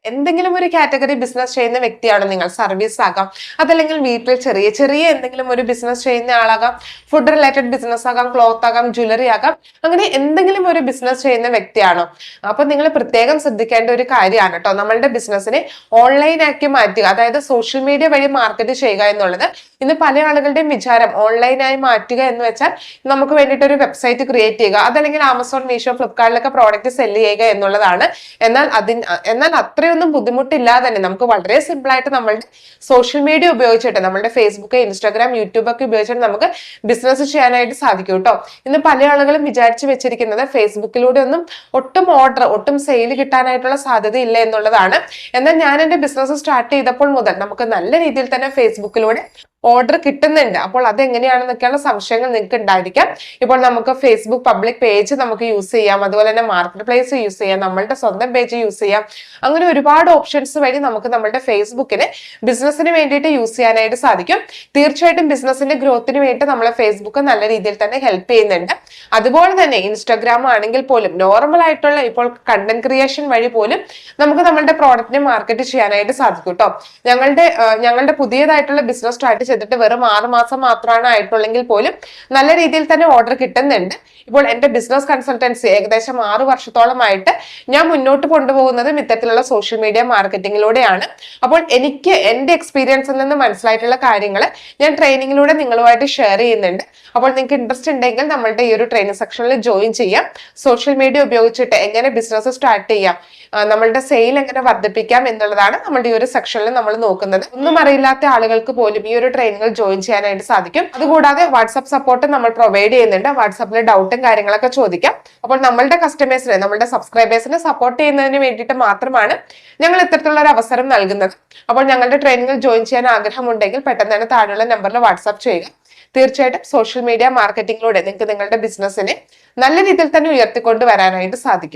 എന്തെങ്കിലും ഒരു category business ചെയ്യുന്ന വ്യക്തിയാണ് നിങ്ങൾ, സർവീസ് ആകാം, അതല്ലെങ്കിൽ വീട്ടിൽ ചെറിയ ചെറിയ എന്തെങ്കിലും ഒരു ബിസിനസ് ചെയ്യുന്ന ആളാകാം, ഫുഡ് റിലേറ്റഡ് ബിസിനസ് ആകാം, ക്ലോത്ത് ആകാം, ജ്വല്ലറി ആകാം, അങ്ങനെ എന്തെങ്കിലും ഒരു ബിസിനസ് ചെയ്യുന്ന വ്യക്തിയാണോ? അപ്പൊ നിങ്ങൾ പ്രത്യേകം ശ്രദ്ധിക്കേണ്ട ഒരു കാര്യമാണ് കേട്ടോ, നമ്മളുടെ ബിസിനസ്സിനെ ഓൺലൈൻ ആക്കി മാറ്റുക, അതായത് സോഷ്യൽ മീഡിയ വഴി മാർക്കറ്റ് ചെയ്യുക എന്നുള്ളത്. ഇന്ന് പല ആളുകളുടെയും വിചാരം ഓൺലൈനായി മാറ്റുക എന്ന് വെച്ചാൽ നമുക്ക് വേണ്ടിയിട്ട് ഒരു വെബ്സൈറ്റ് ക്രിയേറ്റ് ചെയ്യുക, അതല്ലെങ്കിൽ ആമസോൺ, മീഷോ, ഫ്ലിപ്കാർട്ടിലൊക്കെ പ്രോഡക്റ്റ് സെല് ചെയ്യുക എന്നുള്ളതാണ്. എന്നാൽ അത്രയൊന്നും ബുദ്ധിമുട്ടില്ലാതെ തന്നെ നമുക്ക് വളരെ സിമ്പിൾ ആയിട്ട് നമ്മളുടെ സോഷ്യൽ മീഡിയ ഉപയോഗിച്ചിട്ട്, നമ്മുടെ ഫേസ്ബുക്ക്, ഇൻസ്റ്റാഗ്രാം, യൂട്യൂബ് ഒക്കെ ഉപയോഗിച്ചിട്ട് നമുക്ക് ബിസിനസ് ചെയ്യാനായിട്ട് സാധിക്കും കേട്ടോ. ഇന്ന് പല ആളുകളും വിചാരിച്ചു വെച്ചിരിക്കുന്നത് ഫേസ്ബുക്കിലൂടെ ഒട്ടും സെയിൽ കിട്ടാനായിട്ടുള്ള സാധ്യത ഇല്ല എന്നുള്ളതാണ്. എന്നാൽ ഞാൻ എന്റെ ബിസിനസ് സ്റ്റാർട്ട് ചെയ്തപ്പോൾ മുതൽ നമുക്ക് നല്ല രീതിയിൽ തന്നെ ഫേസ്ബുക്കിലൂടെ ഓർഡർ കിട്ടുന്നുണ്ട്. അപ്പോൾ അതെങ്ങനെയാണെന്നൊക്കെയുള്ള സംശയങ്ങൾ നിങ്ങൾക്ക് ഉണ്ടായിരിക്കാം. ഇപ്പോൾ നമുക്ക് ഫേസ്ബുക്ക് പബ്ലിക് പേജ് നമുക്ക് യൂസ് ചെയ്യാം, അതുപോലെ തന്നെ മാർക്കറ്റ് പ്ലേസ് യൂസ് ചെയ്യാം, നമ്മളുടെ സ്വന്തം പേജ് യൂസ് ചെയ്യാം. അങ്ങനെ ഒരുപാട് ഓപ്ഷൻസ് വഴി നമുക്ക് നമ്മുടെ ഫേസ്ബുക്കിനെ ബിസിനസിന് വേണ്ടിയിട്ട് യൂസ് ചെയ്യാനായിട്ട് സാധിക്കും. തീർച്ചയായിട്ടും ബിസിനസിന്റെ ഗ്രോത്തിന് വേണ്ടി നമ്മളെ ഫേസ്ബുക്ക് നല്ല രീതിയിൽ തന്നെ ഹെൽപ്പ് ചെയ്യുന്നുണ്ട്. അതുപോലെ തന്നെ ഇൻസ്റ്റാഗ്രാം ആണെങ്കിൽ പോലും നോർമൽ ആയിട്ടുള്ള ഇപ്പോൾ കണ്ടന്റ് ക്രിയേഷൻ വഴി പോലും നമുക്ക് നമ്മളുടെ പ്രോഡക്റ്റിനെ മാർക്കറ്റ് ചെയ്യാനായിട്ട് സാധിക്കും കേട്ടോ. ഞങ്ങളുടെ പുതിയതായിട്ടുള്ള ബിസിനസ് സ്റ്റാർട്ട് ചെയ്തിട്ട് വെറും 6 മാസം മാത്രമാണ് ആയിട്ടുള്ളെങ്കിൽ പോലും നല്ല രീതിയിൽ തന്നെ ഓർഡർ കിട്ടുന്നുണ്ട്. ഇപ്പോൾ എന്റെ ബിസിനസ് കൺസൾട്ടൻസി ഏകദേശം 6 വർഷത്തോളമായിട്ട് ഞാൻ മുന്നോട്ട് കൊണ്ടുപോകുന്നത് ഇത്തരത്തിലുള്ള സോഷ്യൽ മീഡിയ മാർക്കറ്റിംഗിലൂടെയാണ്. അപ്പോൾ എനിക്ക് എന്റെ എക്സ്പീരിയൻസിൽ നിന്ന് മനസ്സിലായിട്ടുള്ള കാര്യങ്ങൾ ഞാൻ ട്രെയിനിങ്ങിലൂടെ നിങ്ങളുമായിട്ട് ഷെയർ ചെയ്യുന്നുണ്ട്. അപ്പോൾ നിങ്ങൾക്ക് ഇൻട്രസ്റ്റ് ഉണ്ടെങ്കിൽ നമ്മളുടെ ഈ ഒരു ട്രെയിനിങ് സെക്ഷനിൽ ജോയിൻ ചെയ്യാം. സോഷ്യൽ മീഡിയ ഉപയോഗിച്ചിട്ട് എങ്ങനെ ബിസിനസ് സ്റ്റാർട്ട് ചെയ്യാം, നമ്മളുടെ സെയിൽ എങ്ങനെ വർദ്ധിപ്പിക്കാം എന്നുള്ളതാണ് നമ്മുടെ ഈ ഒരു സെക്ഷനിൽ നമ്മൾ നോക്കുന്നത്. ഒന്നും അറിയില്ലാത്ത ആളുകൾക്ക് പോലും ഈ ഒരു ട്രെയിനിങ്ങിൽ ജോയിൻ ചെയ്യാനായിട്ട് സാധിക്കും. അതുകൂടാതെ വാട്സ്ആപ്പ് സപ്പോർട്ട് നമ്മൾ പ്രൊവൈഡ് ചെയ്യുന്നുണ്ട്. വാട്സ്ആപ്പിൽ ഡൗട്ടും കാര്യങ്ങളൊക്കെ ചോദിക്കാം. അപ്പോൾ നമ്മളുടെ കസ്റ്റമേഴ്സിനെ, നമ്മളുടെ സബ്സ്ക്രൈബേഴ്സിനെ സപ്പോർട്ട് ചെയ്യുന്നതിന് വേണ്ടിയിട്ട് മാത്രമാണ് ഞങ്ങൾ ഇത്തരത്തിലുള്ള ഒരു അവസരം നൽകുന്നത്. അപ്പോൾ ഞങ്ങളുടെ ട്രെയിനിങ്ങിൽ ജോയിൻ ചെയ്യാൻ ആഗ്രഹമുണ്ടെങ്കിൽ പെട്ടെന്ന് തന്നെ താഴെയുള്ള നമ്പറിൽ വാട്സ്ആപ്പ് ചെയ്യുക. തീർച്ചയായിട്ടും സോഷ്യൽ മീഡിയ മാർക്കറ്റിംഗിലൂടെ നിങ്ങൾക്ക് നിങ്ങളുടെ ബിസിനസ്സിനെ നല്ല രീതിയിൽ തന്നെ ഉയർത്തിക്കൊണ്ട് വരാനായിട്ട് സാധിക്കും.